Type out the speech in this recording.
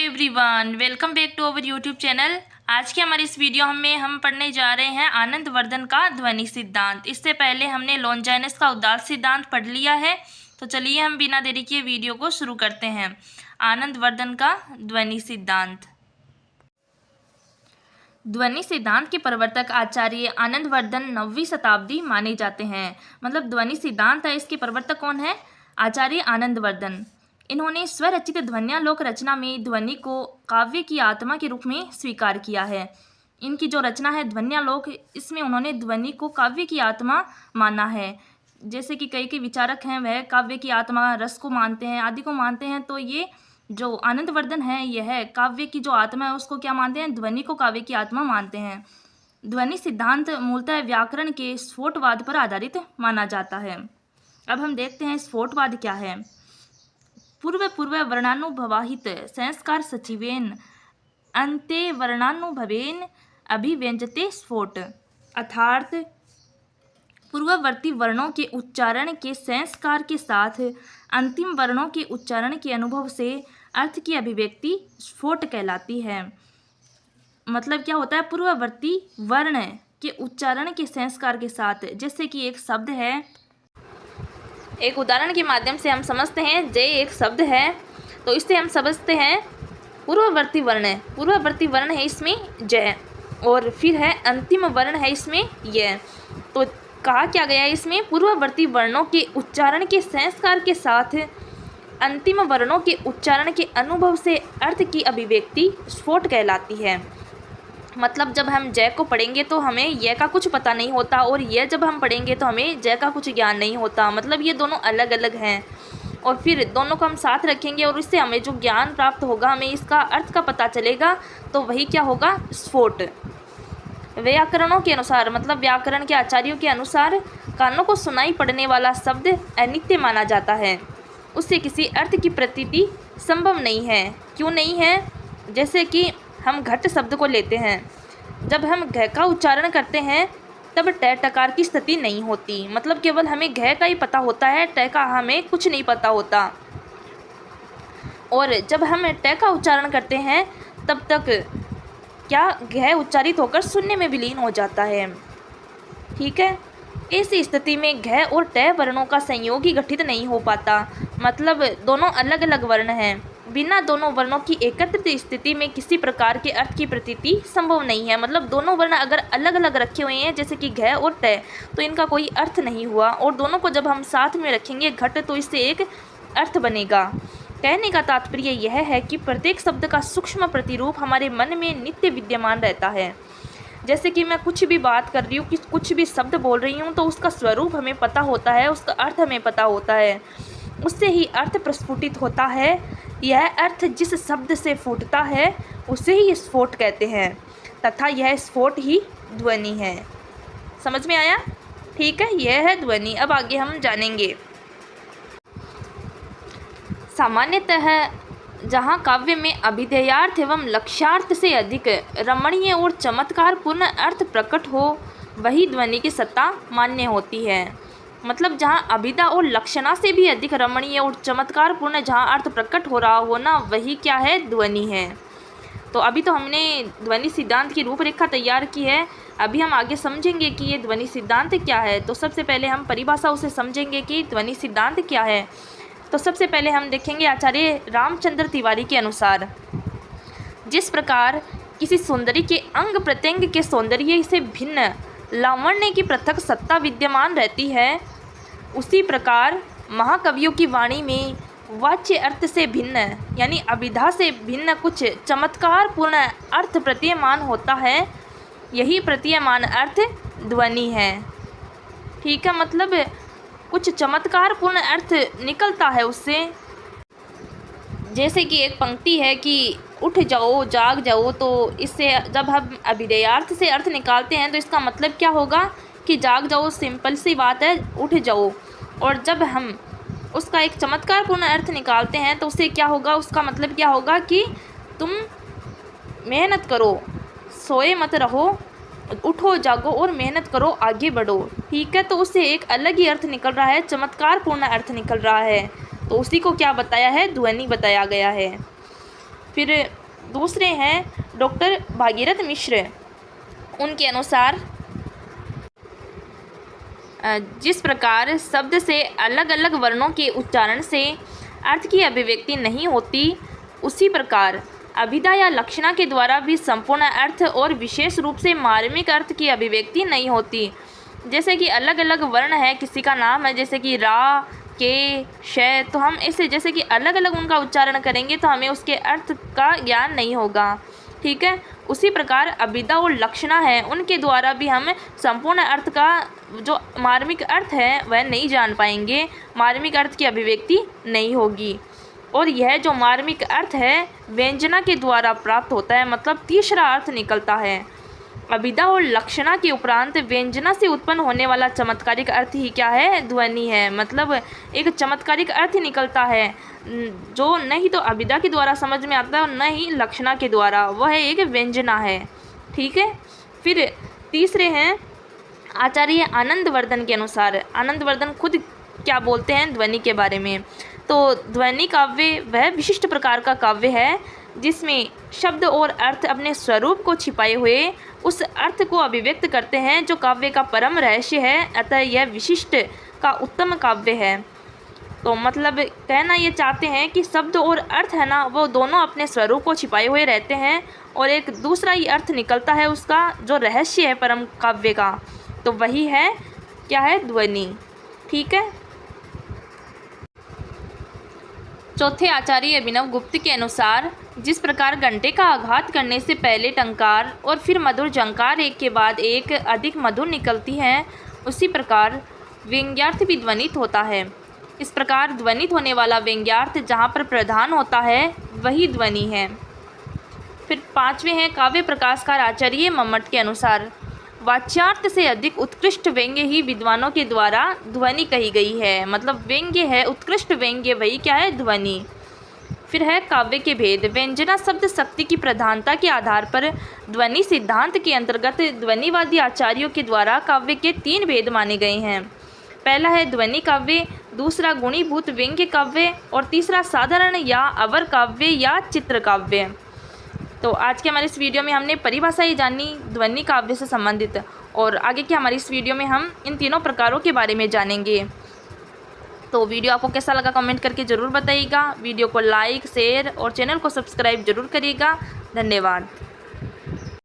Everyone, welcome back to our YouTube channel. आज के हमारे इस वीडियो में हम पढ़ने जा रहे हैं आनंदवर्धन का ध्वनि सिद्धांत। इससे पहले हमने लॉन्जाइनस का उदात्त सिद्धांत पढ़ लिया है। तो चलिए हम बिना देरी किए वीडियो को शुरू करते हैं। आनंदवर्धन का ध्वनि सिद्धांत। ध्वनि सिद्धांत के प्रवर्तक आचार्य आनंदवर्धन 9वीं शताब्दी माने जाते हैं। मतलब ध्वनि सिद्धांत है, इसके प्रवर्तक कौन है? आचार्य आनंदवर्धन। इन्होंने स्वरचित ध्वन्यालोक रचना में ध्वनि को काव्य की आत्मा के रूप में स्वीकार किया है। इनकी जो रचना है ध्वन्यालोक, इसमें उन्होंने ध्वनि को काव्य की आत्मा माना है। जैसे कि कई विचारक हैं वह काव्य की आत्मा रस को मानते हैं, आदि को मानते हैं। तो ये जो आनंदवर्धन है यह काव्य की जो आत्मा है उसको क्या मानते हैं? ध्वनि को काव्य की आत्मा मानते हैं। ध्वनि सिद्धांत मूलतः व्याकरण के स्फोटवाद पर आधारित माना जाता है। अब हम देखते हैं स्फोटवाद क्या है। पूर्व वर्णानुभवाहित संस्कार सचिवेन अन्ते वर्णानुभवेन अभिव्यंजते स्फोट। अर्थात पूर्ववर्ती वर्णों के उच्चारण के संस्कार के साथ अंतिम वर्णों के उच्चारण के अनुभव से अर्थ की अभिव्यक्ति स्फोट कहलाती है। मतलब क्या होता है? पूर्ववर्ती वर्ण के उच्चारण के संस्कार के साथ, जैसे कि एक शब्द है, एक उदाहरण के माध्यम से हम समझते हैं। जय एक शब्द है, तो इससे हम समझते हैं पूर्ववर्ती वर्ण। पूर्ववर्ती वर्ण है इसमें जय, और फिर है अंतिम वर्ण है इसमें यह। तो कहा क्या गया है इसमें? पूर्ववर्ती वर्णों के उच्चारण के संस्कार के साथ अंतिम वर्णों के उच्चारण के अनुभव से अर्थ की अभिव्यक्ति स्फोट कहलाती है। मतलब जब हम जय को पढ़ेंगे तो हमें यह का कुछ पता नहीं होता, और यह जब हम पढ़ेंगे तो हमें जय का कुछ ज्ञान नहीं होता। मतलब ये दोनों अलग अलग हैं, और फिर दोनों को हम साथ रखेंगे और इससे हमें जो ज्ञान प्राप्त होगा, हमें इसका अर्थ का पता चलेगा, तो वही क्या होगा? स्फोट। व्याकरणों के अनुसार, मतलब व्याकरण के आचार्यों के अनुसार, कानों को सुनाई पड़ने वाला शब्द अनित्य माना जाता है। उससे किसी अर्थ की प्रतीति संभव नहीं है। क्यों नहीं है? जैसे कि हम घट शब्द को लेते हैं, जब हम घ का उच्चारण करते हैं तब ट टकार की स्थिति नहीं होती। मतलब केवल हमें घ का ही पता होता है, ट का हमें कुछ नहीं पता होता। और जब हम ट का उच्चारण करते हैं तब तक क्या घ उच्चारित होकर शून्य में विलीन हो जाता है। ठीक है, ऐसी स्थिति में घ और ट वर्णों का संयोग ही गठित नहीं हो पाता। मतलब दोनों अलग अलग वर्ण हैं। बिना दोनों वर्णों की एकत्रित स्थिति में किसी प्रकार के अर्थ की प्रतीति संभव नहीं है। मतलब दोनों वर्ण अगर अलग अलग रखे हुए हैं, जैसे कि घ और ट, तो इनका कोई अर्थ नहीं हुआ। और दोनों को जब हम साथ में रखेंगे घट, तो इससे एक अर्थ बनेगा। कहने का तात्पर्य यह है कि प्रत्येक शब्द का सूक्ष्म प्रतिरूप हमारे मन में नित्य विद्यमान रहता है। जैसे कि मैं कुछ भी बात कर रही हूँ, कि कुछ भी शब्द बोल रही हूँ, तो उसका स्वरूप हमें पता होता है, उसका अर्थ हमें पता होता है, उससे ही अर्थ प्रस्फुटित होता है। यह अर्थ जिस शब्द से फूटता है उसे ही स्फोट कहते हैं, तथा यह स्फोट ही ध्वनि है। समझ में आया? ठीक है, यह है ध्वनि। अब आगे हम जानेंगे। सामान्यतः जहाँ काव्य में अभिधेयार्थ एवं लक्ष्यार्थ से अधिक रमणीय और चमत्कारपूर्ण अर्थ प्रकट हो, वही ध्वनि की सत्ता मान्य होती है। मतलब जहाँ अभिधा और लक्षणा से भी अधिक रमणीय और चमत्कारपूर्ण जहाँ अर्थ प्रकट हो रहा हो ना, वही क्या है? ध्वनि है। तो अभी तो हमने ध्वनि सिद्धांत की रूपरेखा तैयार की है। अभी हम आगे समझेंगे कि ये ध्वनि सिद्धांत क्या है। तो सबसे पहले हम परिभाषा उसे समझेंगे कि ध्वनि सिद्धांत क्या है। तो सबसे पहले हम देखेंगे आचार्य रामचंद्र तिवारी के अनुसार, जिस प्रकार किसी सौंदर्य के अंग प्रत्यंग के सौंदर्य से भिन्न लावण्य की पृथक सत्ता विद्यमान रहती है, उसी प्रकार महाकवियों की वाणी में वाच्य अर्थ से भिन्न, यानी अभिधा से भिन्न कुछ चमत्कारपूर्ण अर्थ प्रतीयमान होता है। यही प्रतीयमान अर्थ ध्वनि है। ठीक है, मतलब कुछ चमत्कारपूर्ण अर्थ निकलता है उससे। जैसे कि एक पंक्ति है कि उठ जाओ जाग जाओ, तो इससे जब हम अभिधेयार्थ से अर्थ निकालते हैं तो इसका मतलब क्या होगा? कि जाग जाओ, सिंपल सी बात है, उठ जाओ। और जब हम उसका एक चमत्कारपूर्ण अर्थ निकालते हैं तो उससे क्या होगा? उसका मतलब क्या होगा? कि तुम मेहनत करो, सोए मत रहो, उठो जागो और मेहनत करो, आगे बढ़ो। ठीक है, तो उससे एक अलग ही अर्थ निकल रहा है, चमत्कारपूर्ण अर्थ निकल रहा है। तो उसी को क्या बताया है? ध्वनि बताया गया है। फिर दूसरे हैं डॉक्टर भागीरथ मिश्र। उनके अनुसार जिस प्रकार शब्द से अलग अलग वर्णों के उच्चारण से अर्थ की अभिव्यक्ति नहीं होती, उसी प्रकार अभिधा या लक्षणा के द्वारा भी संपूर्ण अर्थ और विशेष रूप से मार्मिक अर्थ की अभिव्यक्ति नहीं होती। जैसे कि अलग अलग वर्ण है, किसी का नाम है जैसे कि रा, के, शय, तो हम ऐसे जैसे कि अलग अलग उनका उच्चारण करेंगे तो हमें उसके अर्थ का ज्ञान नहीं होगा। ठीक है, उसी प्रकार अभिधा और लक्षणा है, उनके द्वारा भी हम संपूर्ण अर्थ का जो मार्मिक अर्थ है वह नहीं जान पाएंगे, मार्मिक अर्थ की अभिव्यक्ति नहीं होगी। और यह जो मार्मिक अर्थ है व्यंजना के द्वारा प्राप्त होता है, मतलब तीसरा अर्थ निकलता है। अभिधा और लक्षणा के उपरांत व्यंजना से उत्पन्न होने वाला चमत्कारिक अर्थ ही क्या है? ध्वनि है। मतलब एक चमत्कारिक अर्थ ही निकलता है जो न ही तो अभिधा के द्वारा समझ में आता है और न ही लक्षणा के द्वारा, वह एक व्यंजना है। ठीक है, फिर तीसरे हैं आचार्य आनंदवर्धन के अनुसार। आनंदवर्धन खुद क्या बोलते हैं ध्वनि के बारे में? तो ध्वनि काव्य वह विशिष्ट प्रकार का काव्य है जिसमें शब्द और अर्थ अपने स्वरूप को छिपाए हुए उस अर्थ को अभिव्यक्त करते हैं जो काव्य का परम रहस्य है। अतः यह विशिष्ट का उत्तम काव्य है। तो मतलब कहना ये चाहते हैं कि शब्द और अर्थ है ना, वो दोनों अपने स्वरूप को छिपाए हुए रहते हैं और एक दूसरा ही अर्थ निकलता है उसका, जो रहस्य है परम काव्य का, तो वही है क्या है? ध्वनि। ठीक है। चौथे आचार्य अभिनव गुप्त के अनुसार जिस प्रकार घंटे का आघात करने से पहले टंकार और फिर मधुर झंकार एक के बाद एक अधिक मधुर निकलती है, उसी प्रकार व्यंग्यार्थ भी ध्वनित होता है। इस प्रकार ध्वनित होने वाला व्यंग्यार्थ जहाँ पर प्रधान होता है वही ध्वनि है। फिर पांचवें हैं काव्य प्रकाशकार आचार्य मम्मट के अनुसार वाच्यार्थ से अधिक उत्कृष्ट व्यंग्य ही विद्वानों के द्वारा ध्वनि कही गई है। मतलब व्यंग्य है, उत्कृष्ट व्यंग्य वही क्या है? ध्वनि। फिर है काव्य के भेद। व्यंजना शब्द शक्ति की प्रधानता के आधार पर ध्वनि सिद्धांत के अंतर्गत ध्वनिवादी आचार्यों के द्वारा काव्य के 3 भेद माने गए हैं। पहला है ध्वनि काव्य, दूसरा गुणीभूत व्यंग्य काव्य और तीसरा साधारण या अवर काव्य या चित्र काव्य। तो आज के हमारे इस वीडियो में हमने परिभाषाएं जानी ध्वनि काव्य से संबंधित, और आगे की हमारी इस वीडियो में हम इन तीनों प्रकारों के बारे में जानेंगे। तो वीडियो आपको कैसा लगा कमेंट करके ज़रूर बताइएगा। वीडियो को लाइक, शेयर और चैनल को सब्सक्राइब जरूर करिएगा। धन्यवाद।